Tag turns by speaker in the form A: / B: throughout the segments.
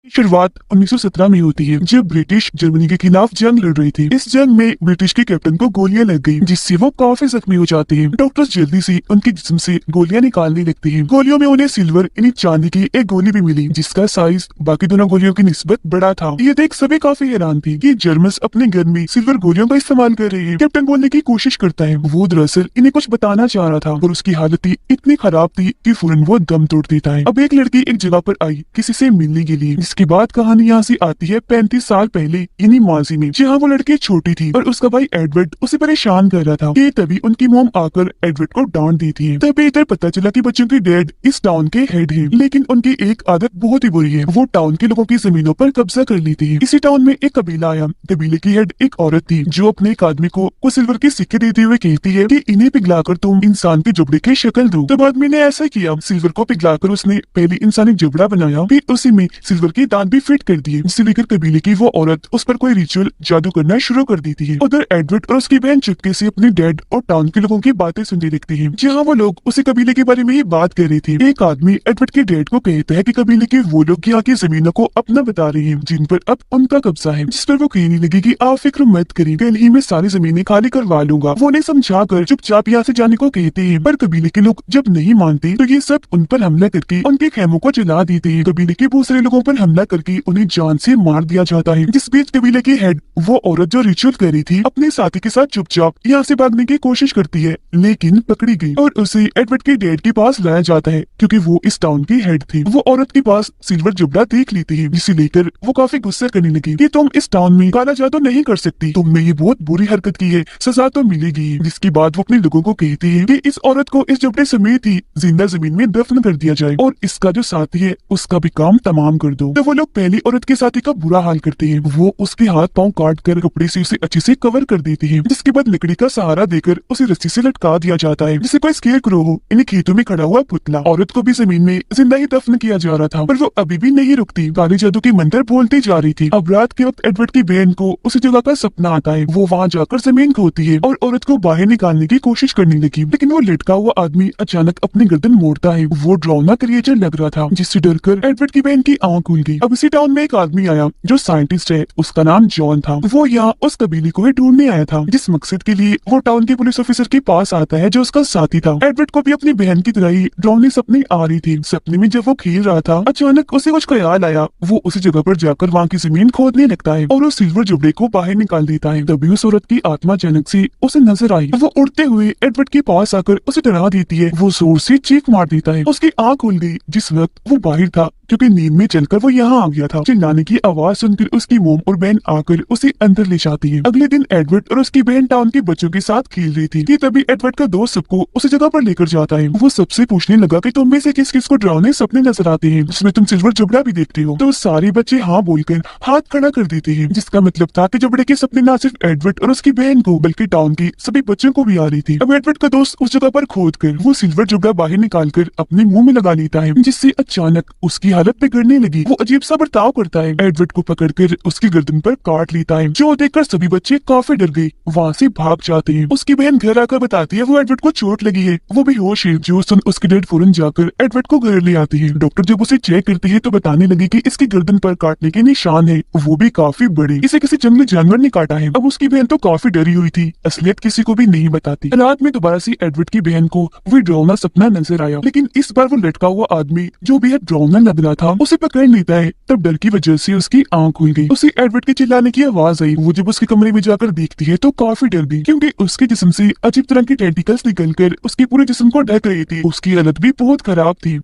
A: शुरुआत 1917 में होती है जब ब्रिटिश जर्मनी के खिलाफ जंग लड़ रही थी। इस जंग में ब्रिटिश के कैप्टन को गोलियां लग गई, जिससे वो काफी जख्मी हो जाते हैं। डॉक्टर्स जल्दी से उनके जिस्म से गोलियां निकालने लगते हैं। गोलियों में उन्हें सिल्वर यानी चांदी की एक गोली भी मिली, जिसका साइज बाकी दोनों गोलियों की निस्बत बड़ा था। ये देख सभी काफी हैरान थी कि जर्मन्स अपने गन में सिल्वर गोलियों का इस्तेमाल कर रहे हैं। कैप्टन बोलने की कोशिश करता है, वो दरअसल इन्हें कुछ बताना चाह रहा था और उसकी हालत ही इतनी खराब थी कि फौरन वो दम तोड़ देता है। अब एक लड़की एक जगह पर आई किसी से मिलने के लिए, जिसके बाद कहानी यहाँ से आती है 35 साल पहले इन्हीं माजी में, जहाँ वो लड़की छोटी थी और उसका भाई एडवर्ड उसे परेशान कर रहा था कि तभी उनकी मॉम आकर एडवर्ड को डांट देती है। तभी इधर पता चला कि बच्चों के डैड इस टाउन के हेड हैं, लेकिन उनकी एक आदत बहुत ही बुरी है, वो टाउन के लोगों की जमीनों पर कब्जा कर लेती है। इसी टाउन में एक कबीला आया। कबीले की हेड एक औरत थी जो अपने एक आदमी को सिल्वर के सिक्के देते हुए कहती है कि इन्हें पिघलाकर तुम इंसान के जबड़े की शक्ल दो। तब आदमी ने ऐसा किया, सिल्वर को पिघलाकर उसने पहले इंसानी जबड़ा बनाया, फिर उसी में सिल्वर के दांत भी फिट कर दिए, जिसे लेकर कबीले की वो औरत उस पर कोई रिचुअल जादू करना शुरू कर देती है। उधर एडवर्ड और उसकी बहन चुपके से अपने डैड और टाउन के लोगों की बातें सुनने लगती है, जहाँ वो लोग उसी कबीले के बारे में ही बात कर रहे थे। एक आदमी एडवर्ड के डैड को कहता है कि कबीले के वो लोग यहाँ की जमीनों को अपना बता रहे हैं, जिन पर अब उनका कब्जा है, जिस पर वो कहने लगी कि आप फिक्र मत करें, कल ही मैं सारी जमीनें खाली करवा लूंगा। वो उन्हें समझाकर चुपचाप यहाँ से जाने को कहते हैं, पर कबीले के लोग जब नहीं मानते तो ये सब उन पर हमला करके उनके खेमों को जला देते हैं। कबीले के दूसरे लोगों पर हमला करके उन्हें जान से मार दिया जाता है। जिस बीच कबीले की हेड वो औरत जो रिचुअल कर रही थी अपने साथी के साथ चुपचाप यहाँ से भागने की कोशिश करती है, लेकिन पकड़ी गई और उसे एडवर्ड के डैड के पास लाया जाता है क्योंकि वो इस टाउन की हेड थी। वो औरत के पास सिल्वर जबड़ा देख लेती है, जिसे लेकर वो काफी गुस्सा करने लगी कि तुम इस टाउन में काला जादू नहीं कर सकती, तुमने ये बहुत बुरी हरकत की है, सजा तो मिलेगी। जिसके बाद वो अपने लोगों को कहती है कि इस औरत को इस जबड़े समेत ही जिंदा जमीन में दफन कर दिया जाए और इसका जो साथी है उसका भी काम तमाम कर दो। तो वो लोग पहली औरत के साथी का बुरा हाल करते हैं, वो उसके हाथ पांव काट कर कपड़े से उसे अच्छे से कवर कर देती है। जिसके बाद लकड़ी का सहारा देकर उसे रस्सी से लटका दिया जाता है, जिसे कोई स्केयर क्रो हो इन्हें खेतों में खड़ा हुआ पुतला। औरत को भी जमीन में जिंदा ही दफन किया जा रहा था, पर वो अभी भी नहीं रुकती, काले जादू की मंत्र बोलती जा रही थी। अब रात के वक्त एडवर्ड की बहन को उसी जगह का सपना आता है, वो वहाँ जाकर जमीन खोदती है और औरत को बाहर निकालने की कोशिश करने लगी, लेकिन वो लटका हुआ आदमी अचानक अपनी गर्दन मोड़ता है। वो डरावना क्रिएचर लग रहा था, जिससे डरकर एडवर्ड की बहन की आंख खुल गई। अब इसी टाउन में एक आदमी आया जो साइंटिस्ट है, उसका नाम जॉन था। वो यहाँ उस कबीले को ही ढूंढने आया था, जिस मकसद के लिए वो टाउन के पुलिस ऑफिसर के पास आता है जो उसका साथी था। एडवर्ड को भी अपनी बहन की तरह ही डरावनी सपने आ रही थी। सपने में जब वो खेल रहा था अचानक उसे कुछ ख्याल आया, वो उसी जगह पर जाकर वहाँ की जमीन खोदने लगता है और उस सिल्वर जबड़े को बाहर निकाल देता है। तभी उस औरत की आत्मा अचानक से उसे नजर आई, वो उड़ते हुए एडवर्ड के पास आकर उसे डरा देती है। वो जोर से चीख मार देता है, उसकी आंख खुल गई जिस वक्त वो बाहर था, क्योंकि नींद में चलकर वो यहाँ आ गया था। चिल्लाने की आवाज सुनकर उसकी मोम और बहन आकर उसे अंदर ले जाती है। अगले दिन एडवर्ड और उसकी बहन टाउन के बच्चों के साथ खेल रही थी कि तभी एडवर्ड का दोस्त सबको उसी जगह पर लेकर जाता है। वो सबसे पूछने लगा कि तुम में से किस किस को डरावने सपने नजर आते हैं जिसमें तुम सिल्वर जबड़ा भी देखते हो। तो सारे बच्चे हाँ बोलकर हाथ खड़ा कर देते हैं, जिसका मतलब था कि जबड़े के सपने न सिर्फ एडवर्ड और उसकी बहन को बल्कि टाउन के सभी बच्चों को भी आ रही थी। अब एडवर्ड का दोस्त उस जगह पर खोद कर वो सिल्वर जबड़ा बाहर निकाल कर अपने मुंह में लगा लेता है, जिससे अचानक उसकी हालत बिगड़ने लगी। वो अजीब सा बर्ताव करता है, एडवर्ड को पकड़कर उसकी गर्दन पर काट लेता है, जो देखकर सभी बच्चे काफी डर गए, वहाँ से भाग जाते हैं। उसकी बहन घर आकर बताती है वो एडवर्ड को चोट लगी है, वो बेहोश है। जो सुन उसके डैड फौरन जाकर एडवर्ड को घर ले आती है। डॉक्टर जब उसे चेक करती है तो बताने लगी कि इसकी गर्दन पर काटने के निशान है, वो भी काफी बड़े, इसे किसी जंगली जानवर ने काटा है। अब उसकी बहन तो काफी डरी हुई थी, असलियत किसी को भी नहीं बताती। रात में दोबारा से एडवर्ड की बहन को वो डरावना सपना नजर आया, लेकिन इस बार वो लटका हुआ आदमी जो बेहद डरावना लग रहा था उसे पकड़ लेता है। तब डर की वजह से उसकी आंख खुल गई, उसे एडवर्ड के चिल्लाने की आवाज आई। वो जब उसके कमरे में जाकर देखती है तो काफी डर गई, क्योंकि उसके जिस्म से अजीब तरह के टेंटिकल्स निकलकर उसके पूरे जिस्म को ढक रहे थे। उसकी हालत भी बहुत खराब थी।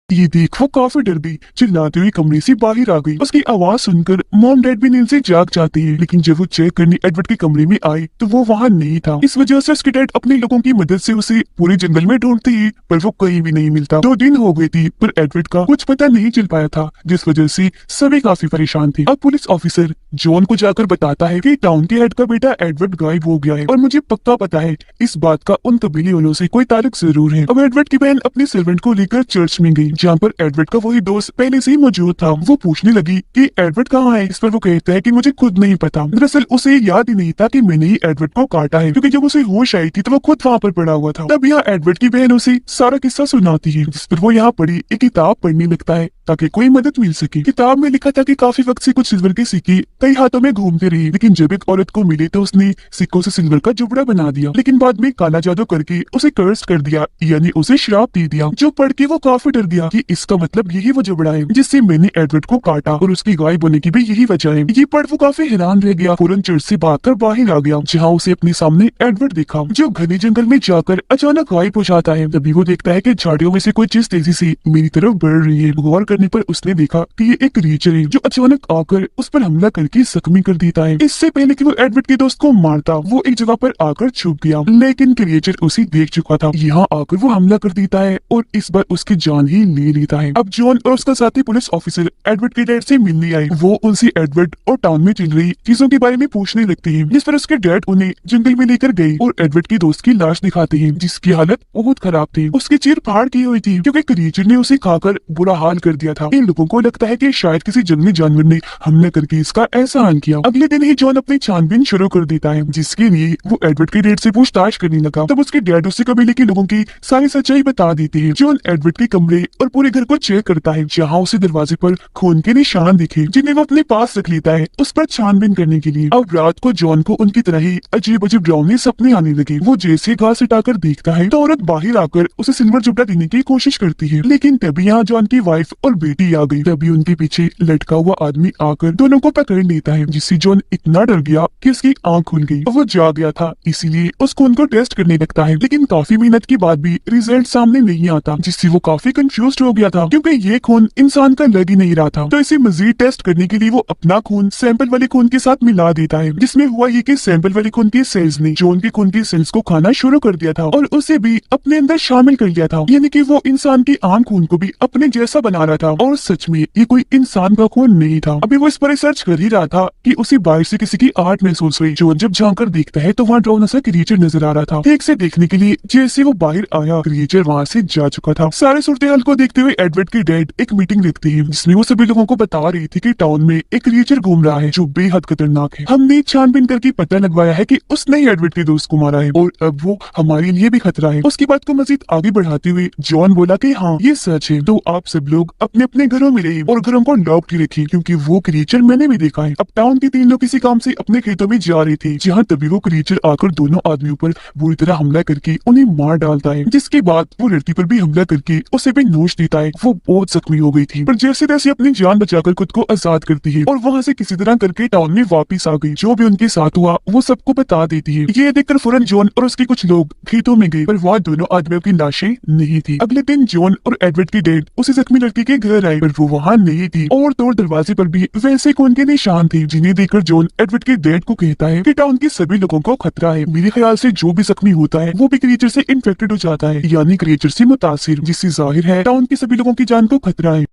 A: ये देख वो काफी डर गई, चिल्लाते हुए कमरे से बाहर आ गई। उसकी आवाज सुनकर मॉम डैड भी नींद से जाग जाते हैं, लेकिन जब वो चेक करने एडवर्ड के कमरे में आए तो वो वहाँ नहीं था। इस वजह से उसके डैड अपने लोगों की मदद से उसे पूरे जंगल में ढूंढते हैं, पर वो कहीं भी नहीं मिलता। 2 दिन हो गए थे पर एडवर्ड का कुछ पता नहीं चल पाया था, जिस वजह से सभी काफी परेशान थे। अब पुलिस ऑफिसर जॉन को जाकर बताता है कि टाउन के हेड का बेटा एडवर्ड गायब हो गया है और मुझे पक्का पता है इस बात का उन कबीले वालों से कोई ताल्लुक जरूर है। अब एडवर्ड की बहन अपने सर्वेंट को लेकर चर्च में गई, जहाँ पर एडवर्ड का वही दोस्त पहले से ही मौजूद था। वो पूछने लगी कि एडवर्ड कहाँ है। इस पर वो कहता है कि मुझे खुद नहीं पता। दरअसल उसे याद ही नहीं था कि मैंने ही एडवर्ड को काटा है, क्योंकि जब उसे होश आई थी तो वो खुद वहाँ पर पड़ा हुआ था। तब यहाँ एडवर्ड की बहन उसे सारा किस्सा सुनाती है, जिस पर वो यहाँ पढ़ी एक किताब पढ़ने लगता है ताकि कोई मदद मिल सके। किताब में लिखा था कि काफी वक्त से कुछ सिल्वर के सिक्के कई हाथों में घूमते रहे, लेकिन जब एक औरत को मिले तो उसने सिक्कों से सिल्वर का जुबड़ा बना दिया, लेकिन बाद में काला जादू करके उसे कर्स कर दिया, यानी उसे श्राप दे दिया। जो पढ़ के वो काफी डर गया कि इसका मतलब यही वो जुबड़ा है जिससे मैंने एडवर्ड को काटा और उसकी गायब होने की भी यही वजह है। ये पढ़ वो काफी हैरान रह गया, फौरन चर्च से भागकर बाहर आ गया, जहाँ उसे अपने सामने एडवर्ड देखा जो घने जंगल में जाकर अचानक गायब हो जाता है। तभी वो देखता है कि झाड़ियों में से कोई चीज तेजी से मेरी तरफ बढ़ रही है। गौर करने पर उसने देखा कि ये एक क्रिएचर है जो अचानक आकर उस पर हमला करके जख्मी कर देता है। इससे पहले कि वो एडवर्ड के दोस्त को मारता, वो एक जगह पर आकर छुप गया, लेकिन क्रिएचर उसे देख चुका था। यहाँ आकर वो हमला कर देता है और इस बार उसकी जान ही ले लेता है। अब जॉन और उसका साथी पुलिस ऑफिसर एडवर्ड के डैड से मिलने आए। वो उनसे एडवर्ड और टाउन में चल रही चीजों के बारे में पूछने लगते हैं, जिस पर उसके डैड उन्हें जंगल में लेकर गए और एडवर्ड के दोस्त की लाश दिखाते हैं, जिसकी हालत बहुत खराब थी। उसकी चीर फाड़ की हुई थी क्योंकि क्रिएचर ने उसे खाकर बुरा हाल कर दिया था। इन लोगों को लगता है कि शायद किसी जंगली जानवर ने हमला करके इसका एहसान किया। अगले दिन ही जॉन अपनी छानबीन शुरू कर देता है, जिसके लिए वो एडवर्ड के डैड से पूछताछ करने लगा। तब उसके डैड उससे कबीले के लोगों की सारी सच्चाई बता देते हैं। जॉन एडवर्ड के कमरे और पूरे घर को चेक करता है, जहाँ उसे दरवाजे पर खून के निशान दिखे, जिन्हें वो अपने पास रख लेता है उस पर छानबीन करने के लिए। अब रात को जॉन को उनकी तरह ही अजीब अजीब डरावने सपने आने लगे। वो जैसे घास हटाकर देखता है तो औरत बाहर आकर उसे सिल्वर जुबड़ा देने की कोशिश करती है, लेकिन तभी यहाँ जॉन की वाइफ और बेटी आ गई। तभी उनके पीछे लटका हुआ आदमी आकर दोनों को पकड़ लेता है, जिससे जॉन इतना डर गया कि उसकी आंख खुल गई। वो जाग गया था, इसीलिए उस खून को टेस्ट करने लगता है, लेकिन काफी मेहनत के बाद भी रिजल्ट सामने नहीं आता, जिससे वो काफी कंफ्यूज हो गया था क्योंकि ये खून इंसान का लग ही नहीं रहा था। तो इसे मजीद टेस्ट करने के लिए वो अपना खून सैंपल वाले खून के साथ मिला देता है, जिसमें हुआ ये कि सैंपल वाले खून के सेल्स ने जॉन के खून के सेल्स को खाना शुरू कर दिया था और उसे भी अपने अंदर शामिल कर लिया था, यानी कि वो इंसान की आम खून को भी अपने जैसा बना रहा था। और सच में ये कोई इंसान का खून नहीं था। अभी वो इस पर रिसर्च कर ही रहा था कि उसे बाहर से किसी की आहट महसूस हुई। जॉन जब झांककर देखता है तो वहाँ डरावना सा क्रिएचर नजर आ रहा था। ठीक से देखने के लिए जैसे वो बाहर आया, क्रिएचर वहाँ से जा चुका था। सारे सूरत हाल को देखते हुए एडवर्ड के डैड एक मीटिंग रखते हैं, जिसमें वो सभी लोगों को बता रही थी कि टाउन में एक क्रिएचर घूम रहा है जो बेहद खतरनाक है। हमने छानबीन करके पता लगवाया है कि उसने ही एडवर्ड के दोस्त को मारा है और अब वो हमारे लिए भी खतरा है। उसकी बात को मजीद आगे बढ़ाते हुए जॉन बोला कि हाँ ये सच है, तो आप सब लोग अपने अपने घरों में रहिए और घरों को लॉक रखिए, क्योंकि वो क्रिएचर मैंने भी देखा है। अब टाउन के 3 लोग किसी काम से अपने खेतों में जा रहे थे, जहाँ तभी वो क्रिएचर आकर दोनों आदमियों पर बुरी तरह हमला करके उन्हें मार डालता है, जिसके बाद वो लड़की पर भी हमला करके उसे भी नोच देता है। वो बहुत जख्मी हो गई थी, पर जैसे तैसे अपनी जान बचाकर खुद को आजाद करती है और वहाँ से किसी तरह करके टाउन में वापिस आ गई। जो भी उनके साथ हुआ वो सबको बता देती है। ये देखकर फौरन जॉन और उसके कुछ लोग खेतों में गए, पर वहाँ दोनों आदमियों की लाशें नहीं थी। अगले दिन जॉन और एडवर्ड की डैड उसी जख्मी लड़की के घर आए, पर वो वहाँ नहीं थी और तोड़ दरवाजे पर भी वैसे खून के निशान थे, जिन्हें देखकर जॉन एडवर्ड के डैड को कहता है कि टाउन के सभी लोगों को खतरा है। मेरे ख्याल से जो भी जख्मी होता है वो भी क्रिएचर से इन्फेक्टेड हो जाता है, यानी क्रिएचर से मुतासिर, जिससे जाहिर है टाउन के सभी लोगों की जान को खतरा है।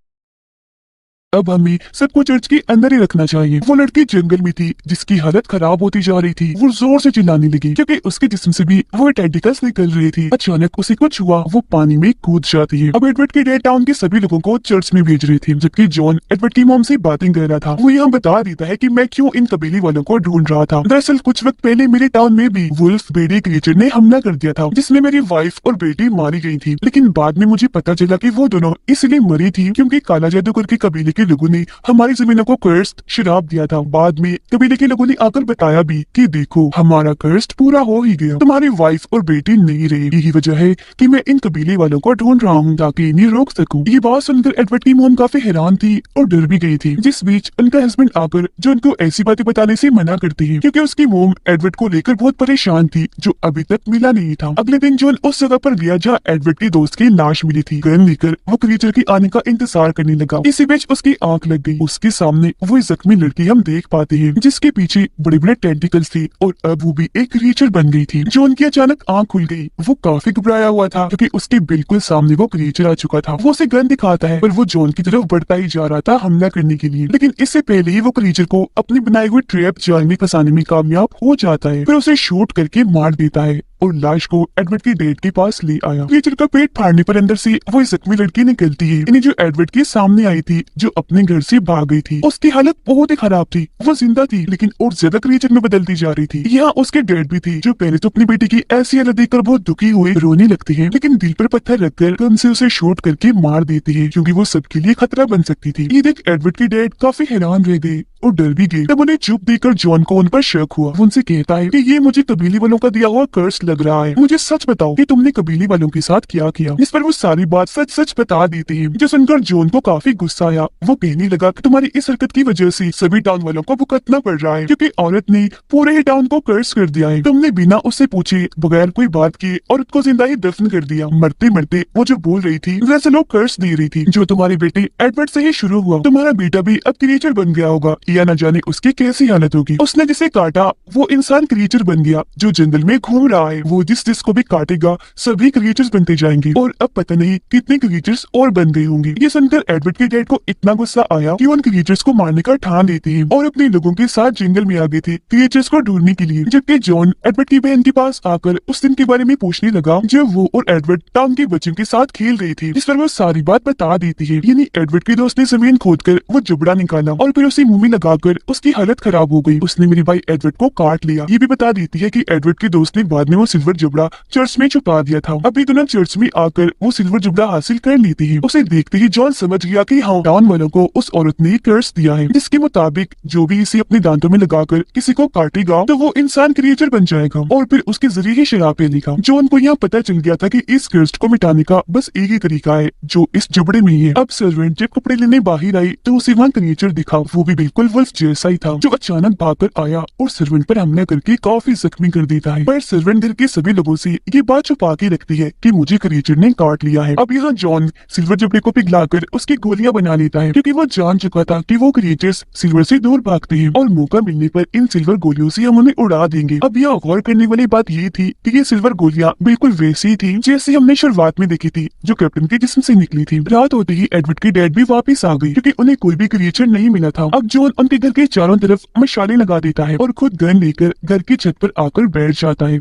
A: अब हमें सबको चर्च के अंदर ही रखना चाहिए। वो लड़की जंगल में थी जिसकी हालत खराब होती जा रही थी। वो जोर से चिल्लाने लगी क्योंकि उसके जिस्म से भी वो टेंटिकल्स निकल रहे थे। अचानक उसे कुछ हुआ, वो पानी में कूद जाती है। अब एडवर्ड के डैड टाउन के सभी लोगों को चर्च में भेज रहे थे, जबकि जॉन एडवर्ड की मॉम से बातें कर रहा था। वो यहाँ बता देता है कि मैं क्यों इन कबीले वालों को ढूंढ रहा था। दरअसल कुछ वक्त पहले मेरे टाउन में भी वुल्फ बेड़ी क्रिएचर ने हमला कर दिया था, जिसमें मेरी वाइफ और बेटी मारी गई थी। लेकिन बाद में मुझे पता चला कि वो दोनों इसलिए मरी थी क्योंकि काला जादूगर के कबीले के लोगों ने हमारी जमीनों को कर्स्ट शराब दिया था। बाद में कबीले के लोगों ने आकर बताया भी कि देखो हमारा कर्स्ट पूरा हो ही गया, तुम्हारी वाइफ और बेटी नहीं रही। यही वजह है कि मैं इन कबीले वालों को ढूंढ रहा हूँ ताकि इन्हें रोक सकूं। ये बात सुनकर एडवर्ड की मॉम काफी हैरान थी और डर भी गई थी, जिस बीच उनका हस्बैंड आकर जो उनको ऐसी बातें बताने से मना करती है क्योंकि उसकी मॉम एडवर्ड को लेकर बहुत परेशान थी, जो अभी तक मिला नहीं था। अगले दिन जॉन उस जगह पर गया जहाँ एडवर्ड की दोस्त की लाश मिली थी। गन लेकर वो क्रिएचर के आने का इंतजार करने लगा। इसी बीच उसकी आंख लग गई। उसके सामने वो जख्मी लड़की हम देख पाते हैं, जिसके पीछे बड़े बड़े टेंटिकल्स थे और अब वो भी एक क्रिएचर बन गई थी। जो उनकी अचानक आंख खुल गई। वो काफी घबराया हुआ था क्योंकि उसके बिल्कुल सामने वो क्रिएचर आ चुका था। वो उसे गन दिखाता है पर वो जॉन की तरफ बढ़ता ही जा रहा था हमला करने के लिए, लेकिन इससे पहले ही वो क्रिएचर को अपनी बनाई हुई ट्रैप जाल में फंसाने में कामयाब हो जाता है, फिर उसे शूट करके मार देता है। और लाश को एडवर्ड की डेड के पास ले आया। क्रिएचर का पेट फाड़ने पर अंदर से वो जख्मी लड़की निकलती है, इन्हें जो एडवर्ड के सामने आई थी, जो अपने घर से भाग गई थी। उसकी हालत बहुत ही खराब थी, वो जिंदा थी लेकिन और ज्यादा क्रिएचर में बदलती जा रही थी। यहाँ उसके डेड भी थी, जो पहले तो अपनी बेटी की ऐसी हालत देखकर बहुत दुखी हुए रोने लगती है, लेकिन दिल पर पत्थर रखकर गन से उसे शूट करके मार देती है, क्योंकि वो सबके लिए खतरा बन सकती थी। ये देख एडवर्ड की डेड काफी हैरान रह गए और डर भी गए। तब उन्हें चुप देखकर जॉन को उन पर शक हुआ। वो उनसे कहता है कि ये मुझे कबीले वालों का दिया हुआ कर्स लग रहा है, मुझे सच बताओ कि तुमने कबीले वालों के साथ क्या किया। इस पर वो सारी बात सच सच बता देती है, जो सुनकर जॉन को काफी गुस्सा आया। वो कहने लगा कि तुम्हारी इस हरकत की वजह से सभी टाउन वालों को भुगतना पड़ रहा है, क्योंकि औरत ने पूरे ही टाउन को कर्स कर दिया है। तुमने बिना उससे पूछे बगैर कोई बात किए औरत को जिंदा ही दफन कर दिया। मरते मरते वो जो बोल रही थी वैसे लोग कर्स दे रही थी, जो तुम्हारे बेटे एडवर्ड से ही शुरू हुआ। तुम्हारा बेटा भी अब क्रिएचर बन गया होगा, या न जाने उसकी कैसी हालत होगी। उसने जिसे काटा वो इंसान क्रिएचर बन गया, जो जंगल में घूम रहा है। वो जिसको भी काटेगा सभी क्रिएचर्स बनते जाएंगे, और अब पता नहीं कितने क्रिएचर्स और बन गए होंगे। ये सुनकर एडवर्ड के डैड को इतना गुस्सा आया कि उन क्रिएचर्स को मारने का ठान लेते हैं और अपने लोगों के साथ जंगल में आ गए थे क्रिएचर्स को ढूंढने के लिए। जबकि जॉन एडवर्ड की बहन के पास आकर उस दिन के बारे में पूछने लगा जब वो और एडवर्ड टाउन के बच्चों के साथ खेल रहे थे, जिस पर वो सारी बात बता देती है। यानी एडवर्ड के दोस्त ने जमीन खोदकर वो जबड़ा निकाला और फिर उसे मुंह में लगाकर उसकी हालत खराब हो गई। उसने मेरे भाई एडवर्ड को काट लिया। ये भी बता देती है कि एडवर्ड के दोस्त ने बाद में वो सिल्वर जबड़ा चर्च में छुपा दिया था। अभी दोनों चर्च में आकर वो सिल्वर जबड़ा हासिल कर लेती है। उसे देखते ही जॉन समझ गया कि हाँ, टाउन वालों को उस औरत ने कर्स दिया है, जिसके मुताबिक जो भी इसे अपने दांतों में लगाकर किसी को काटेगा तो वो इंसान क्रिएचर बन जाएगा और फिर उसके जरिए ही शराब पी लेगा। जॉन को यहाँ पता चल गया था कि इस कर्स को मिटाने का बस एक ही तरीका है, जो इस जबड़े में ही है। अब सर्वेंट जब कपड़े लेने बाहर आई तो उसे वहाँ क्रिएचर दिखा। वो भी बिल्कुल वुल्फ जैसा ही था, जो अचानक भागकर आया और सर्वेंट पर हमला करके काफी जख्मी कर देता है। पर सर्वेंट घर के सभी लोगों से ये बात छुपा के रखती है कि मुझे क्रिएचर ने काट लिया है। अब यहाँ जॉन सिल्वर जबड़े को पिघलाकर उसकी गोलियां बना लेता है, क्योंकि वो जान चुका था कि वो क्रिएचर्स सिल्वर से दूर भागते हैं और मौका मिलने पर इन सिल्वर गोलियों से हम उन्हें उड़ा देंगे। अब यह गौर करने वाली बात ये थी कि ये सिल्वर गोलियां बिल्कुल वैसी ही थी जैसे हमने शुरुआत में देखी थी, जो कैप्टन के जिस्म से निकली थी। रात होते ही एडवर्ड की डैड भी वापस आ गई, क्योंकि उन्हें कोई भी क्रिएचर नहीं मिला था। अब जॉन उनके घर के चारों तरफ मशाले लगा देता है और खुद गन लेकर घर की छत पर आकर बैठ जाता है।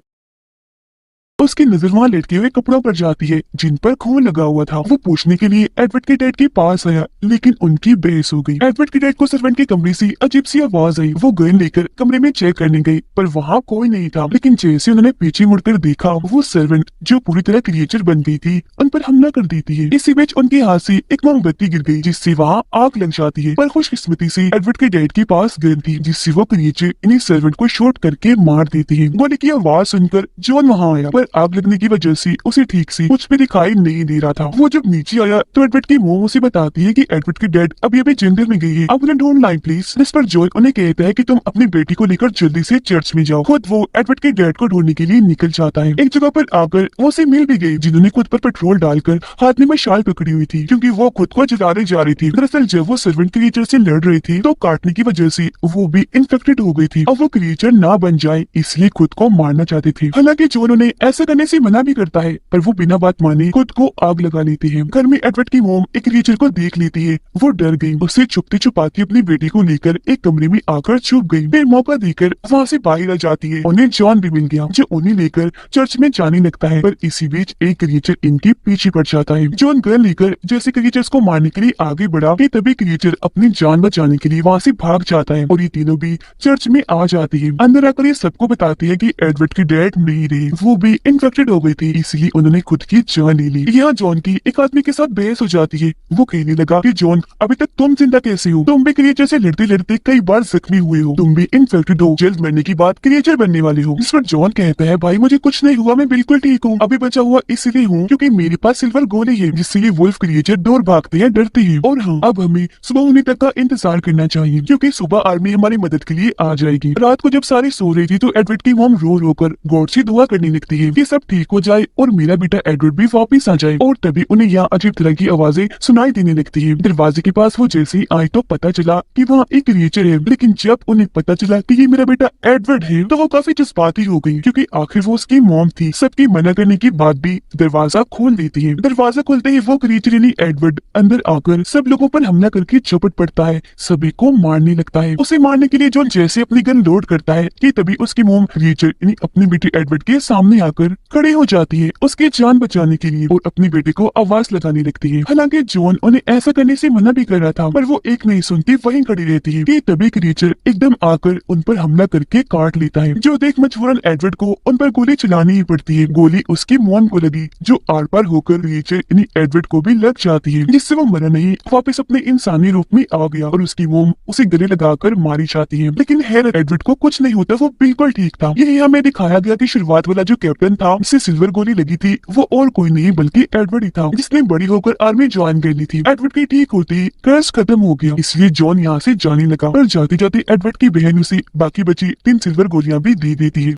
A: उसकी नजर वहाँ लटके हुए कपड़ों पर जाती है जिन पर खून लगा हुआ था। वो पूछने के लिए एडवर्ड के डैड के पास आया, लेकिन उनकी बहस हो गई। एडवर्ड के डैड को सर्वेंट के कमरे से अजीब सी आवाज आई। वो गन लेकर कमरे में चेक करने गई, पर वहाँ कोई नहीं था। लेकिन जैसे उन्होंने पीछे मुड़कर देखा, वो सर्वेंट जो पूरी तरह क्रिएचर बन गई थी उन पर हमला कर देती है। इसी बीच उनके हाथ से एक मोमबत्ती गिर गई, जिससे वहाँ आग लग जाती है। पर खुशकिस्मती से एडवर्ड के डैड के पास गन थी, जिससे वो क्रिएचर इन्हीं सर्वेंट को शॉट करके मार देती है। गोली की आवाज सुनकर जॉन वहाँ आया, पर आग लगने की वजह से उसे ठीक से कुछ भी दिखाई नहीं दे रहा था। वो जब नीचे आया तो एडवर्ड की मोम उसे बताती है कि एडवर्ड की डैड अभी जंगल में गई है, अब उन्हें ढूंढ लाएं प्लीज। इस पर जॉन उन्हें कहता है कि तुम अपनी बेटी को लेकर जल्दी से चर्च में जाओ। खुद वो एडवर्ड के डैड को ढूंढने के लिए निकल जाता है। एक जगह पर आकर वो उसे मिल भी गई, जिन्होंने खुद पर पेट्रोल डालकर हाथ में मशाल पकड़ी हुई थी, क्योंकि वो खुद को जलाने जा रही थी। दरअसल जब वो सर्वेंट क्रिएचर से लड़ रही थी तो काटने की वजह से वो भी इन्फेक्टेड हो गई थी। अब वो क्रिएचर ना बन जाए इसलिए खुद को मारना चाहती थी। हालांकि जॉन उन्हें ऐसा करने से मना भी करता है, पर वो बिना बात माने खुद को आग लगा लेती है। घर में एडवर्ड की मोम एक क्रिएचर को देख लेती है। वो डर गई, उससे छुपती छुपाती अपनी बेटी को लेकर एक कमरे में आकर छुप गई। फिर मौका देकर वहाँ से बाहर आ जाती है। उन्हें जॉन भी मिल गया, जो उन्हें लेकर चर्च में जाने लगता है। पर इसी बीच एक क्रिएचर इनके पीछे पड़ जाता है। जॉन गन लेकर जैसे क्रिएचर्स को मारने के लिए आगे बढ़ा कि तभी क्रिएचर अपनी जान बचाने के लिए वहाँ से भाग जाता है और ये तीनों भी चर्च में आ जाती है। अंदर आकर ये सबको बताती है कि एडवर्ड की डैड नहीं रही, वो भी इन्फेक्टेड हो गई थी, इसलिए उन्होंने खुद की जान ले ली। यहाँ जॉन की एक आदमी के साथ बहस हो जाती है। वो कहने लगा कि जॉन अभी तक तुम जिंदा कैसे हो? तुम भी क्रिएचर से लड़ते लड़ते कई बार जख्मी हुए हो, तुम भी इन्फेक्टेड हो, जल्द मरने की बात क्रिएचर बनने वाले हो। इस पर जॉन कहता है भाई मुझे कुछ नहीं हुआ, मैं बिल्कुल ठीक हूँ, अभी बचा हुआ इसलिए हूँ क्योंकि मेरे पास सिल्वर गोली है, जिससे ये वुल्फ क्रिएचर दूर भागते हैं, डरते हैं। और हाँ, अब हमें सुबह होने तक का इंतजार करना चाहिए, क्योंकि सुबह आर्मी हमारी मदद के लिए आ जाएगी। रात को जब सारी सो रही थी तो एडवर्ड की मॉम रो रो कर गॉड से दुआ करने लगती है कि सब ठीक हो जाए और मेरा बेटा एडवर्ड भी वापिस आ जाए। और तभी उन्हें यहाँ अजीब तरह की आवाजें सुनाई देने लगती है। दरवाजे के पास वो जैसे ही आई तो पता चला कि वहाँ एक क्रिएचर है, लेकिन जब उन्हें पता चला कि ये मेरा बेटा एडवर्ड है तो वो काफी जज्बाती हो गई, क्योंकि आखिर वो उसकी मॉम थी। सबकी मना करने के बाद भी दरवाजा खोल देती है। दरवाजा खोलते ही वो क्रिएचर यानी एडवर्ड अंदर आकर सब लोगों पर हमला करके चौपट पड़ता है, सभी को मारने लगता है। उसे मारने के लिए जॉन जैसे अपनी गन लोड करता है कि तभी उसकी मॉम क्रिएचर यानी अपनी बेटी एडवर्ड के सामने आकर उठकर खड़ी हो जाती है उसकी जान बचाने के लिए और अपनी बेटे को आवाज लगाने लगती है। हालांकि जॉन उन्हें ऐसा करने से मना भी कर रहा था, पर वो एक नहीं सुनती, वहीं खड़ी रहती है कि तभी क्रीचर एकदम आकर उन पर हमला करके काट लेता है, जो देख मजबूरन एडवर्ड को उन पर गोली चलानी ही पड़ती है। गोली उसकी मॉम को लगी, जो आर पार होकर क्रीचर यानी एडवर्ड को भी लग जाती है, जिससे वो मरा नहीं, वापस अपने इंसानी रूप में आ गया और उसकी मॉम उसे गले लगाकर मारी जाती है। लेकिन हैर एडवर्ड को कुछ नहीं होता, वो बिल्कुल ठीक था। यही हमें दिखाया गया कि शुरुआत वाला जो कैप्टन था जिसे सिल्वर गोली लगी थी वो और कोई नहीं बल्कि एडवर्ड ही था, जिसने बड़ी होकर आर्मी ज्वाइन कर ली थी। एडवर्ड की ठीक होते ही कर्ज खत्म हो गया, इसलिए जॉन यहाँ से जाने लगा और जाते जाते एडवर्ड की बहन उसे बाकी बची 3 सिल्वर गोलियां भी दे देती है।